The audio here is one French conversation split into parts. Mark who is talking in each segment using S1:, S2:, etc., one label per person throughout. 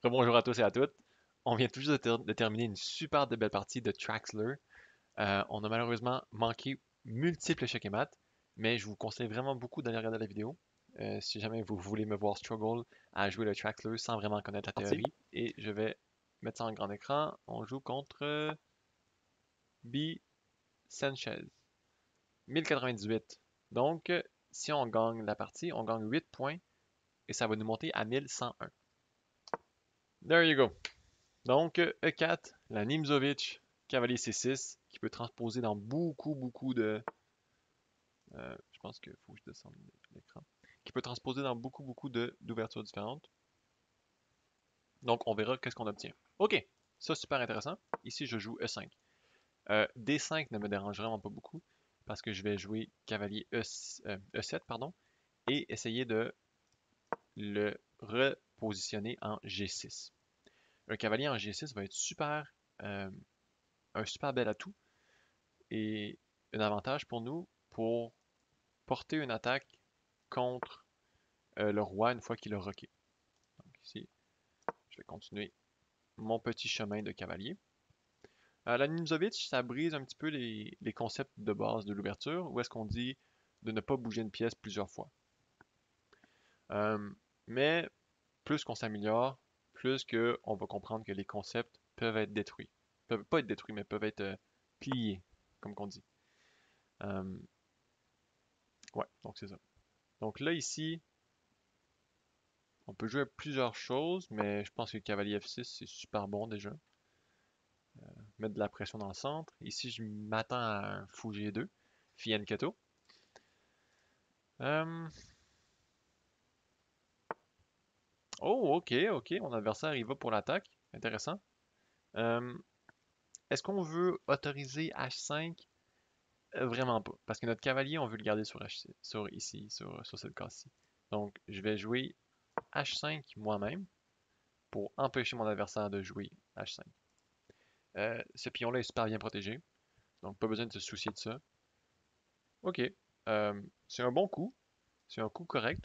S1: Rebonjour à tous et à toutes. On vient tout juste de terminer une super de belle partie de Traxler. On a malheureusement manqué multiples échecs et maths, mais je vous conseille vraiment beaucoup d'aller regarder la vidéo. Si jamais vous voulez me voir struggle à jouer le Traxler sans vraiment connaître la
S2: Parti.
S1: théorie. Et je vais mettre ça en grand écran. On joue contre B. Sanchez. 1098. Donc, si on gagne la partie, on gagne 8 points et ça va nous monter à 1101. There you go. Donc, E4, la Nimzovich, cavalier C6, qui peut transposer dans beaucoup de... je pense qu'il faut que je descende l'écran. Qui peut transposer dans beaucoup d'ouvertures différentes. Donc, on verra qu'est-ce qu'on obtient. OK, ça super intéressant. Ici, je joue E5. D5 ne me dérange vraiment pas beaucoup, parce que je vais jouer cavalier E7, pardon, et essayer de le repositionner en G6. Un cavalier en G6 va être euh, un super bel atout et un avantage pour nous pour porter une attaque contre le roi une fois qu'il a roqué. Donc ici, je vais continuer mon petit chemin de cavalier. La Nimzovich, ça brise un petit peu les concepts de base de l'ouverture, où est-ce qu'on dit de ne pas bouger une pièce plusieurs fois. Euh, mais plus qu'on s'améliore, plus qu'on va comprendre que les concepts peuvent être détruits. Peuvent pas être détruits, mais peuvent être pliés, comme qu'on dit. Euh, ouais, donc c'est ça. Donc là, ici, on peut jouer à plusieurs choses, mais je pense que cavalier F6, c'est super bon déjà. Mettre de la pression dans le centre. Ici, je m'attends à un fou G2, Fianchetto. Euh, Oh, ok, mon adversaire, il va pour l'attaque. Intéressant. Euh, Est-ce qu'on veut autoriser H5? Vraiment pas, parce que notre cavalier, on veut le garder sur H6, sur cette case-ci. Donc, je vais jouer H5 moi-même pour empêcher mon adversaire de jouer H5. Ce pion-là est super bien protégé, donc pas besoin de se soucier de ça. Ok, c'est un bon coup, c'est un coup correct.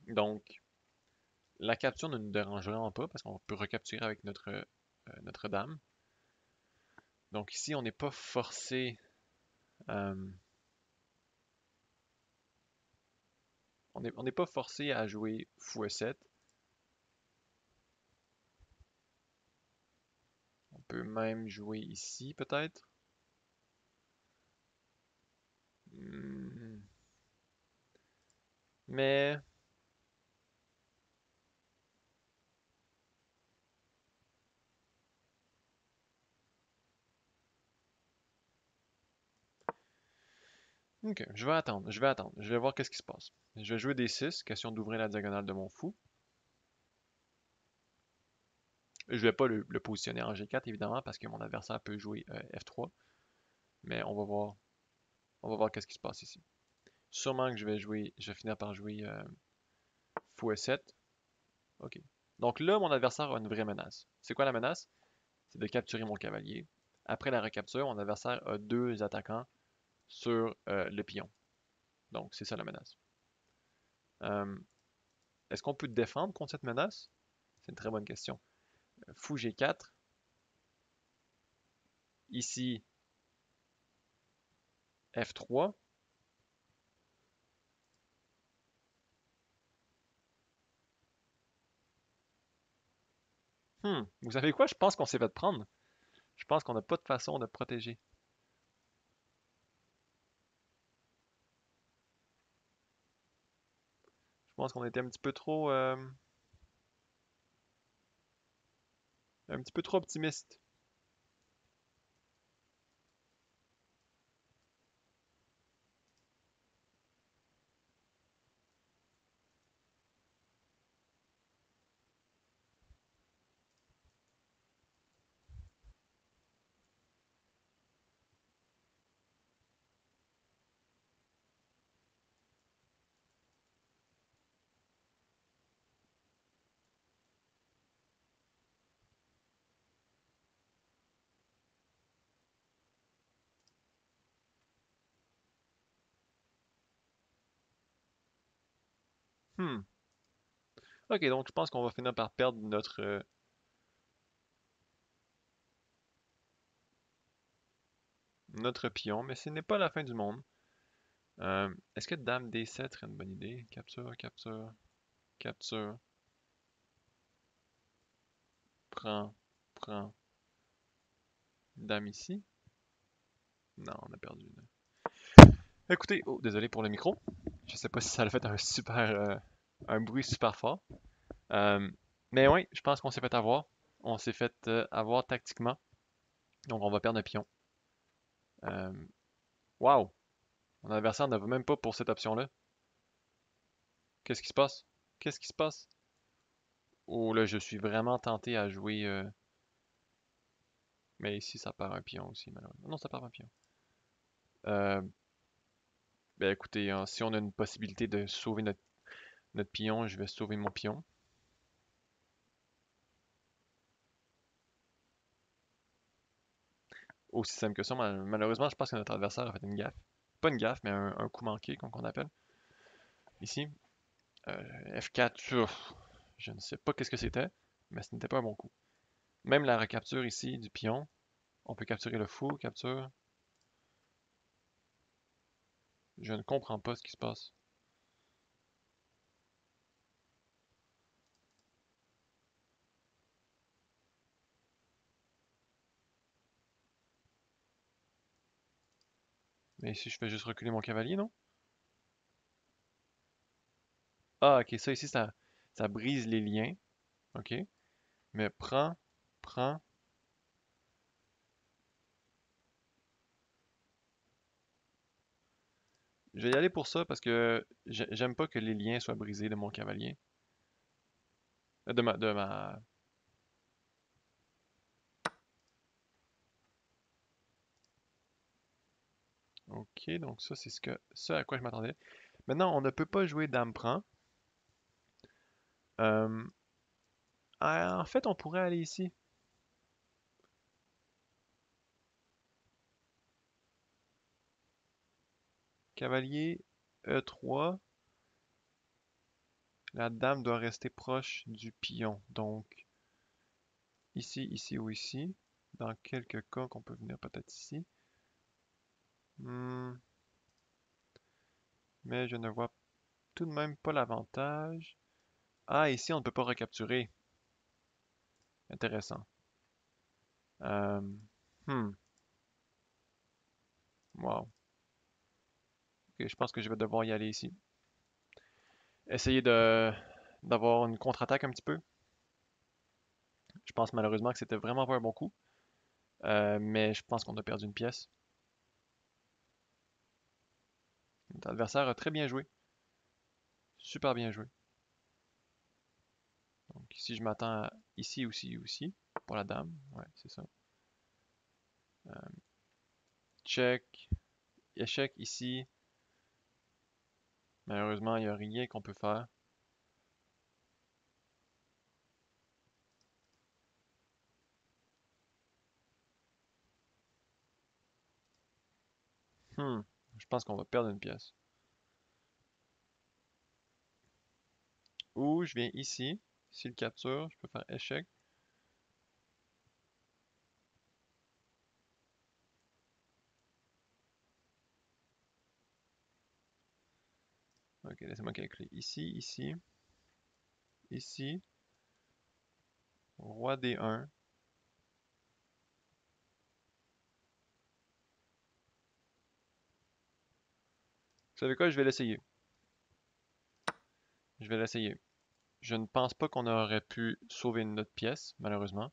S1: Donc, la capture ne nous dérange vraiment pas parce qu'on peut recapturer avec notre dame. Donc ici, on n'est pas forcé. euh, on n'est pas forcé à jouer fou E7. On peut même jouer ici, peut-être. Hmm, Mais, ok, je vais attendre, je vais attendre. Je vais voir qu'est-ce qui se passe. Je vais jouer D6, question d'ouvrir la diagonale de mon fou. Je vais pas le positionner en G4, évidemment, parce que mon adversaire peut jouer F3. Mais on va voir qu'est-ce qui se passe ici. Sûrement que je vais finir par jouer fou E7. Ok. Donc là, mon adversaire a une vraie menace. C'est quoi la menace? C'est de capturer mon cavalier. Après la recapture, mon adversaire a deux attaquants sur le pion. Donc, c'est ça la menace. Euh, Est-ce qu'on peut défendre contre cette menace? C'est une très bonne question. Fou G4. Ici, F3. Vous savez quoi? Je pense qu'on s'est fait prendre. Je pense qu'on n'a pas de façon de protéger. Je pense qu'on était un petit peu trop optimiste. Hmm. Ok, donc je pense qu'on va finir par perdre notre pion, mais ce n'est pas la fin du monde. Est-ce que Dame D7 serait une bonne idée? Capture, capture, capture, prends, prends. Dame ici? Non, on a perdu. Là. Écoutez, oh, désolé pour le micro. Je sais pas si ça a fait un bruit super fort. Euh, mais oui, je pense qu'on s'est fait avoir. On s'est fait avoir tactiquement. Donc on va perdre un pion. Euh, wow! Mon adversaire ne va même pas pour cette option-là. Qu'est-ce qui se passe? Qu'est-ce qui se passe? Oh là, je suis vraiment tenté à jouer. Mais ici, ça perd un pion aussi, malheureusement. Non, ça perd pas un pion. Euh, ben écoutez, hein, si on a une possibilité de sauver notre pion, je vais sauver mon pion. Aussi simple que ça. Malheureusement, je pense que notre adversaire a fait une gaffe. Pas une gaffe, mais un coup manqué, comme on appelle. Ici. F4, je ne sais pas qu'est-ce que c'était, mais ce n'était pas un bon coup. Même la recapture ici du pion, on peut capturer le fou, capture. Je ne comprends pas ce qui se passe. Mais ici, je fais juste reculer mon cavalier, non? Ah, ok, ça ici, ça brise les liens. Ok. Mais prends, prends. Je vais y aller pour ça parce que j'aime pas que les liens soient brisés de mon cavalier. De ma. Ok, donc ça, c'est ce à quoi je m'attendais. Maintenant, on ne peut pas jouer dame prend. Euh, en fait, on pourrait aller ici. Cavalier E3. La dame doit rester proche du pion. Donc, ici, ici ou ici. Dans quelques cas qu'on peut venir peut-être ici. Hmm, mais je ne vois tout de même pas l'avantage. Ah, ici, on ne peut pas recapturer. Intéressant. Euh, hmm, wow. Ok, je pense que je vais devoir y aller ici. Essayer d'avoir une contre-attaque un petit peu. Je pense malheureusement que c'était vraiment pas un bon coup. Mais je pense qu'on a perdu une pièce. Notre adversaire a très bien joué. Super bien joué. Donc ici, je m'attends à ici, aussi, aussi. Pour la dame. Ouais, c'est ça. Check. Échec ici. Malheureusement, il n'y a rien qu'on peut faire. Hmm. Je pense qu'on va perdre une pièce. Ou je viens ici. S'il capture, je peux faire échec. Ok, laissez-moi calculer. Ici, ici, ici. Roi D1. Vous savez quoi? Je vais l'essayer. Je vais l'essayer. Je ne pense pas qu'on aurait pu sauver notre pièce, malheureusement.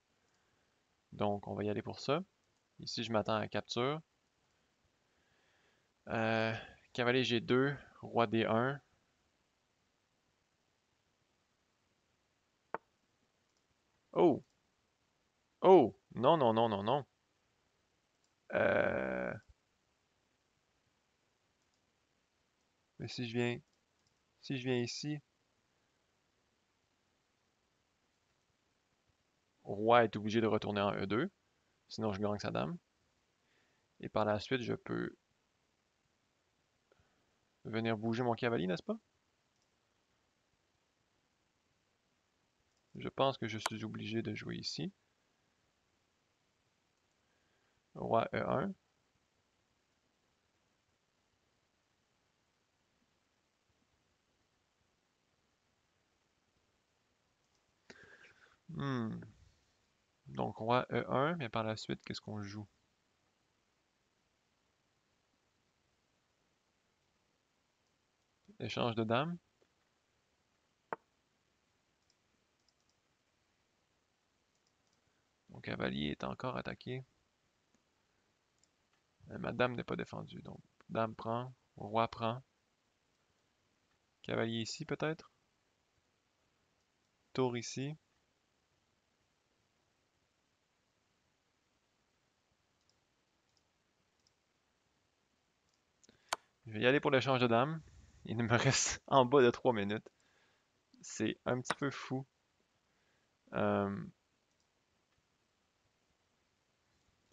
S1: Donc, on va y aller pour ça. Ici, je m'attends à capture. Euh, Cavalier G2, Roi D1. Oh! Oh! Non, non, non, non, non. Euh, mais si je viens ici, Roi est obligé de retourner en E2. Sinon, je gagne sa dame. Et par la suite, je peux venir bouger mon cavalier, n'est-ce pas? Je pense que je suis obligé de jouer ici. Roi E1. Hmm. Donc roi E1, mais par la suite, qu'est-ce qu'on joue? Échange de dames. Mon cavalier est encore attaqué. Ma dame n'est pas défendue, donc dame prend, roi prend. Cavalier ici peut-être? Tour ici. Je vais y aller pour l'échange de dames. Il me reste en bas de 3 minutes. C'est un petit peu fou. Euh,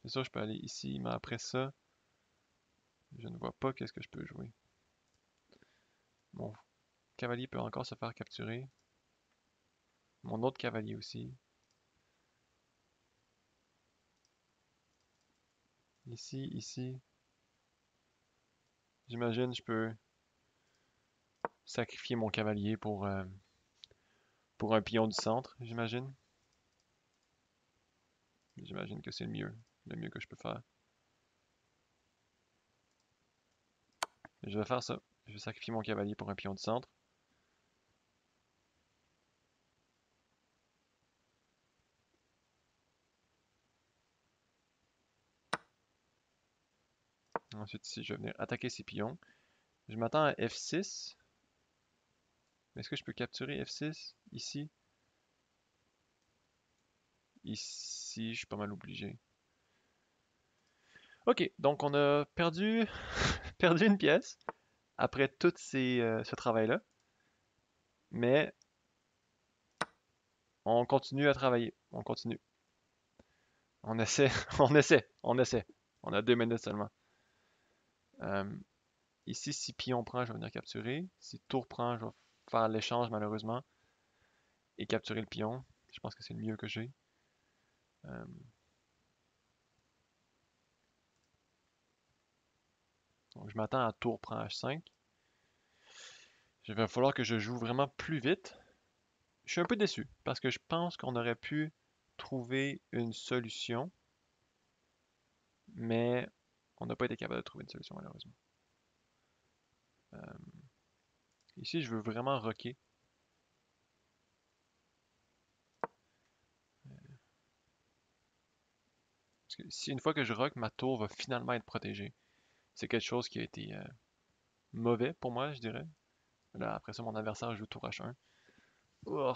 S1: c'est sûr, je peux aller ici, mais après ça, je ne vois pas qu'est-ce que je peux jouer. Mon cavalier peut encore se faire capturer. Mon autre cavalier aussi. Ici, ici. J'imagine je peux sacrifier mon cavalier pour un pion du centre, j'imagine. J'imagine que c'est le mieux que je peux faire. Je vais faire ça. Je vais sacrifier mon cavalier pour un pion du centre. Ensuite, ici, je vais venir attaquer ces pions. Je m'attends à F6. Est-ce que je peux capturer F6 ici? Ici, je suis pas mal obligé. Ok, donc on a perdu, perdu une pièce après tout ce travail-là. Mais on continue à travailler. On continue. On essaie, on essaie, on essaie. On a 2 minutes seulement. Euh, ici, si pion prend, je vais venir capturer. Si tour prend, je vais faire l'échange malheureusement et capturer le pion. Je pense que c'est le mieux que j'ai. Euh, donc je m'attends à tour prend H5. Il va falloir que je joue vraiment plus vite. Je suis un peu déçu parce que je pense qu'on aurait pu trouver une solution, mais on n'a pas été capable de trouver une solution malheureusement. Euh, ici, je veux vraiment rocker. Parce que si une fois que je rock, ma tour va finalement être protégée. C'est quelque chose qui a été mauvais pour moi, je dirais. Là, après ça, mon adversaire joue tour H1. Oh,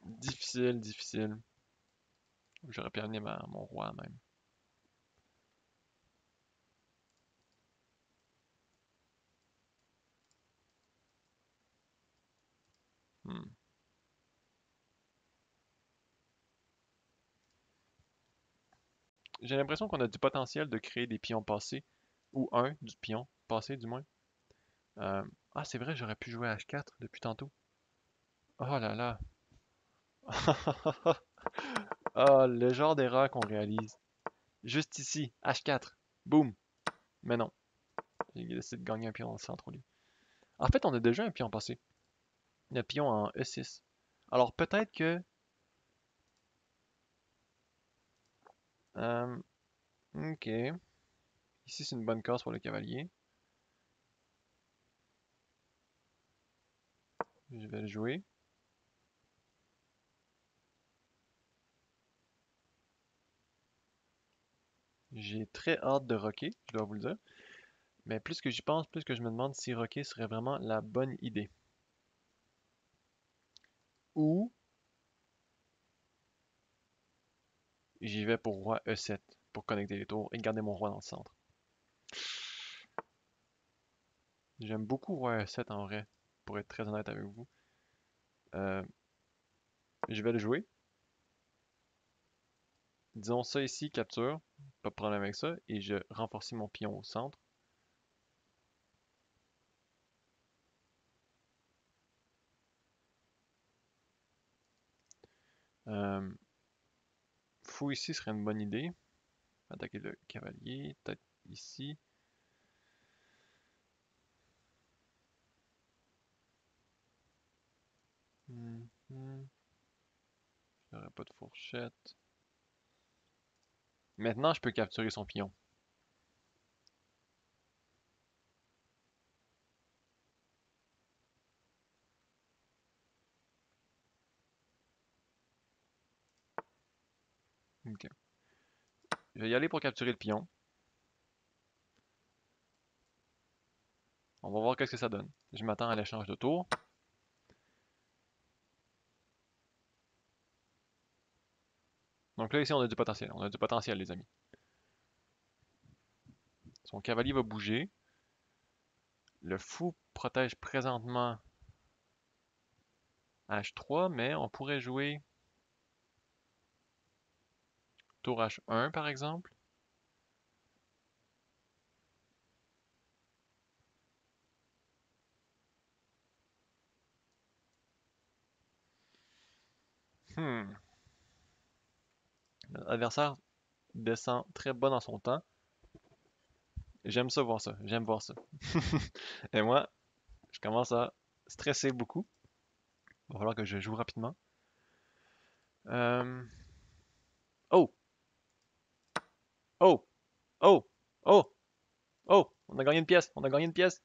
S1: difficile, difficile. J'aurais pu amener mon roi même. Hmm. J'ai l'impression qu'on a du potentiel de créer des pions passés, ou un du pion passé du moins. Euh, ah, c'est vrai, j'aurais pu jouer H4 depuis tantôt. Oh là là. Ah, le genre d'erreur qu'on réalise. Juste ici, H4. Boum. Mais non, j'ai décidé de gagner un pion dans le centre au lieu. En fait, on a déjà un pion passé. Le pion en E6. Alors peut-être que... euh, ok. Ici, c'est une bonne case pour le cavalier. Je vais le jouer. J'ai très hâte de rocker, je dois vous le dire. Mais plus que j'y pense, plus que je me demande si rocker serait vraiment la bonne idée. Ou j'y vais pour roi E7 pour connecter les tours et garder mon roi dans le centre. J'aime beaucoup roi E7 en vrai, pour être très honnête avec vous. Euh, je vais le jouer. Disons ça ici, capture. Pas de problème avec ça. Et je renforce mon pion au centre. Euh, Fou ici serait une bonne idée. Attaquer le cavalier, peut-être ici. Mhm. J'aurais pas de fourchette. Maintenant, je peux capturer son pion. Ok. Je vais y aller pour capturer le pion. On va voir qu'est-ce que ça donne. Je m'attends à l'échange de tours. Donc là, ici, on a du potentiel. On a du potentiel, les amis. Son cavalier va bouger. Le fou protège présentement H3, mais on pourrait jouer tour H1, par exemple. Hmm. L'adversaire descend très bas dans son temps. J'aime ça voir ça. J'aime voir ça. Et moi, je commence à stresser beaucoup. Il va falloir que je joue rapidement. Euh, Oh! Oh! Oh! Oh! Oh! On a gagné une pièce! On a gagné une pièce!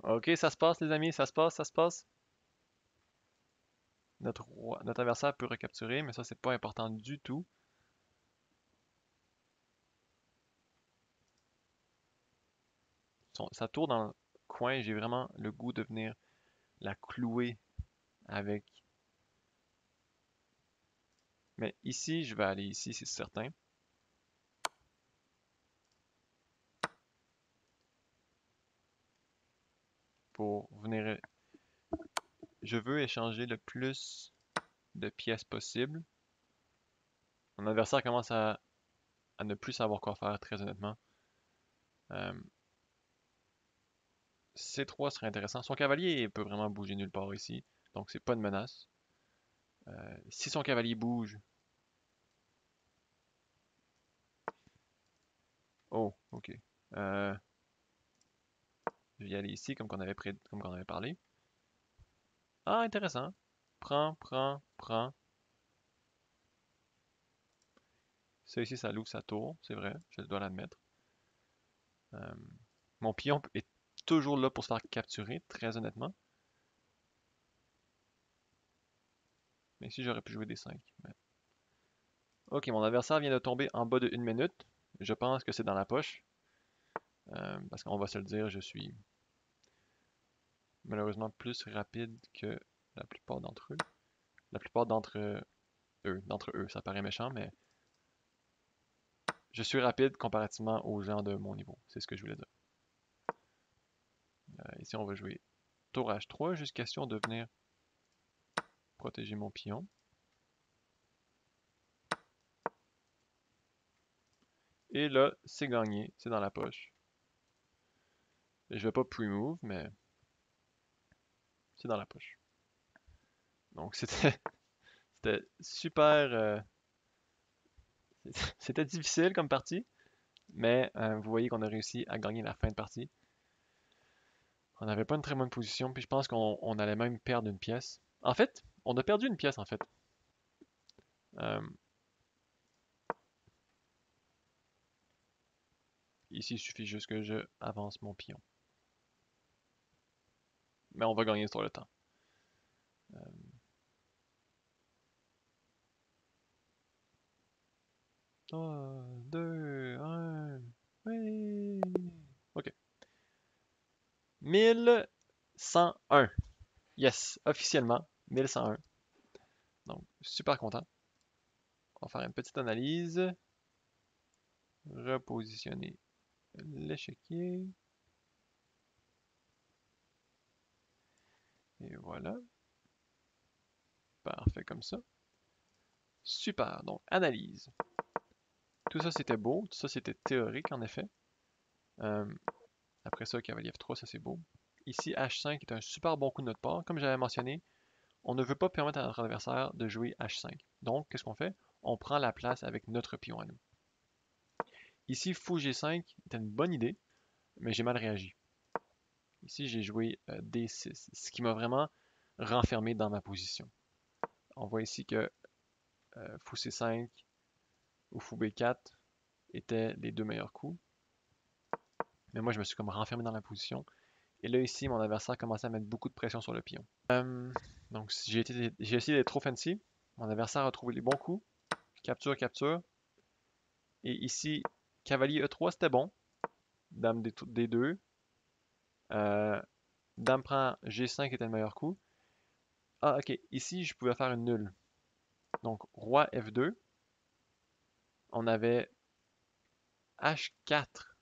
S1: Ok, ça se passe, les amis. Ça se passe, ça se passe. Notre adversaire peut recapturer, mais ça, c'est pas important du tout. Sa tour dans le coin, j'ai vraiment le goût de venir la clouer avec. Mais ici, je vais aller ici, c'est certain. Pour venir. Je veux échanger le plus de pièces possible. Mon adversaire commence à ne plus savoir quoi faire, très honnêtement. Euh, C3 serait intéressant. Son cavalier peut vraiment bouger nulle part ici, donc c'est pas une menace. Si son cavalier bouge. Oh, ok. Euh, je vais y aller ici, comme qu'on avait parlé. Ah, intéressant. Prends, prends, prends. Ça ici, ça l'ouvre sa tour, c'est vrai, je dois l'admettre. Euh, Mon pion est toujours là pour se faire capturer, très honnêtement. Mais ici, j'aurais pu jouer des 5. Ok, mon adversaire vient de tomber en bas de 1 minute. Je pense que c'est dans la poche. Parce qu'on va se le dire, je suis malheureusement plus rapide que la plupart d'entre eux. La plupart d'entre eux, ça paraît méchant, mais je suis rapide comparativement aux gens de mon niveau. C'est ce que je voulais dire. Ici, on va jouer tour H3, juste question de venir protéger mon pion. Et là, c'est gagné, c'est dans la poche. Je vais pas pre-move, mais c'est dans la poche. Donc c'était super, c'était difficile comme partie, mais vous voyez qu'on a réussi à gagner la fin de partie. On n'avait pas une très bonne position, puis je pense qu'on allait même perdre une pièce. En fait, on a perdu une pièce en fait. Euh, Ici, il suffit juste que je avance mon pion. Mais on va gagner sur le temps. 3, 2, 1. Oui. Ok. 1101. Yes, officiellement, 1101. Donc, super content. On va faire une petite analyse. Repositionner l'échiquier. Et voilà. Parfait comme ça. Super. Donc, analyse. Tout ça, c'était beau. Tout ça, c'était théorique, en effet. Euh, Après ça, cavalier F3, ça c'est beau. Ici, H5 est un super bon coup de notre part. Comme j'avais mentionné, on ne veut pas permettre à notre adversaire de jouer H5. Donc, qu'est-ce qu'on fait? On prend la place avec notre pion à nous. Ici, fou G5 était une bonne idée, mais j'ai mal réagi. Ici, j'ai joué D6, ce qui m'a vraiment renfermé dans ma position. On voit ici que fou C5 ou fou B4 étaient les deux meilleurs coups. Mais moi, je me suis comme renfermé dans la position. Et là, ici, mon adversaire commençait à mettre beaucoup de pression sur le pion. Donc, j'ai essayé d'être trop fancy. Mon adversaire a trouvé les bons coups. Capture, capture. Et ici, cavalier E3, c'était bon. Dame D2. Dame prend G5 était le meilleur coup. Ah, ok. Ici, je pouvais faire une nulle. Donc, roi F2. On avait H4.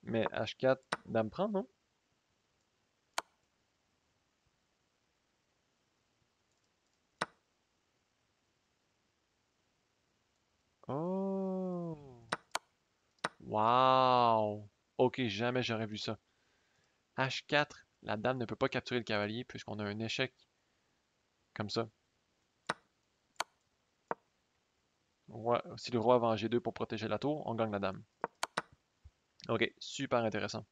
S1: Mais H4, dame prend, non? Oh! Wow! Ok, jamais j'aurais vu ça. H4, la dame ne peut pas capturer le cavalier puisqu'on a un échec comme ça. Si le roi va en G2 pour protéger la tour, on gagne la dame. Ok, super intéressant.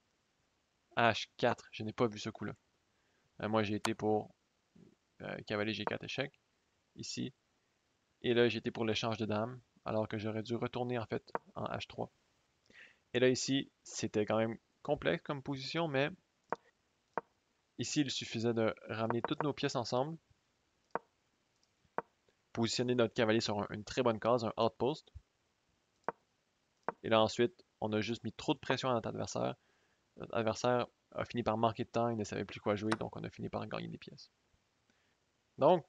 S1: H4, je n'ai pas vu ce coup-là. Moi, j'ai été pour cavalier G4 échec, ici. Et là, j'ai été pour l'échange de dames, alors que j'aurais dû retourner en fait en H3. Et là, ici, c'était quand même complexe comme position, mais ici, il suffisait de ramener toutes nos pièces ensemble, positionner notre cavalier sur une très bonne case, un outpost. Et là, ensuite, on a juste mis trop de pression à notre adversaire. Notre adversaire a fini par manquer de temps, il ne savait plus quoi jouer, donc on a fini par gagner des pièces. Donc,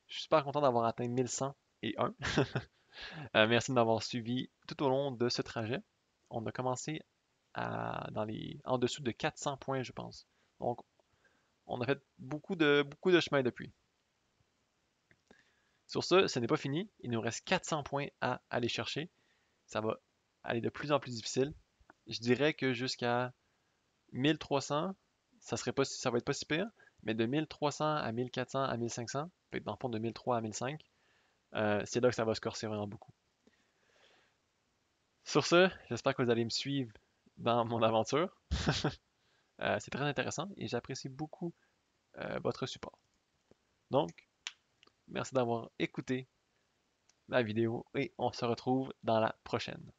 S1: je suis super content d'avoir atteint 1101. Merci de m'avoir suivi tout au long de ce trajet. On a commencé en dessous de 400 points, je pense. Donc, on a fait beaucoup de chemin depuis. Sur ce n'est pas fini. Il nous reste 400 points à aller chercher. Ça va aller de plus en plus difficile. Je dirais que jusqu'à 1300, ça va être pas si pire, mais de 1300 à 1400 à 1500, peut-être dans le fond de 1003 à 1005, c'est là que ça va se corser vraiment beaucoup. Sur ce, j'espère que vous allez me suivre dans mon aventure. C'est très intéressant et j'apprécie beaucoup votre support. Donc, merci d'avoir écouté la vidéo et on se retrouve dans la prochaine.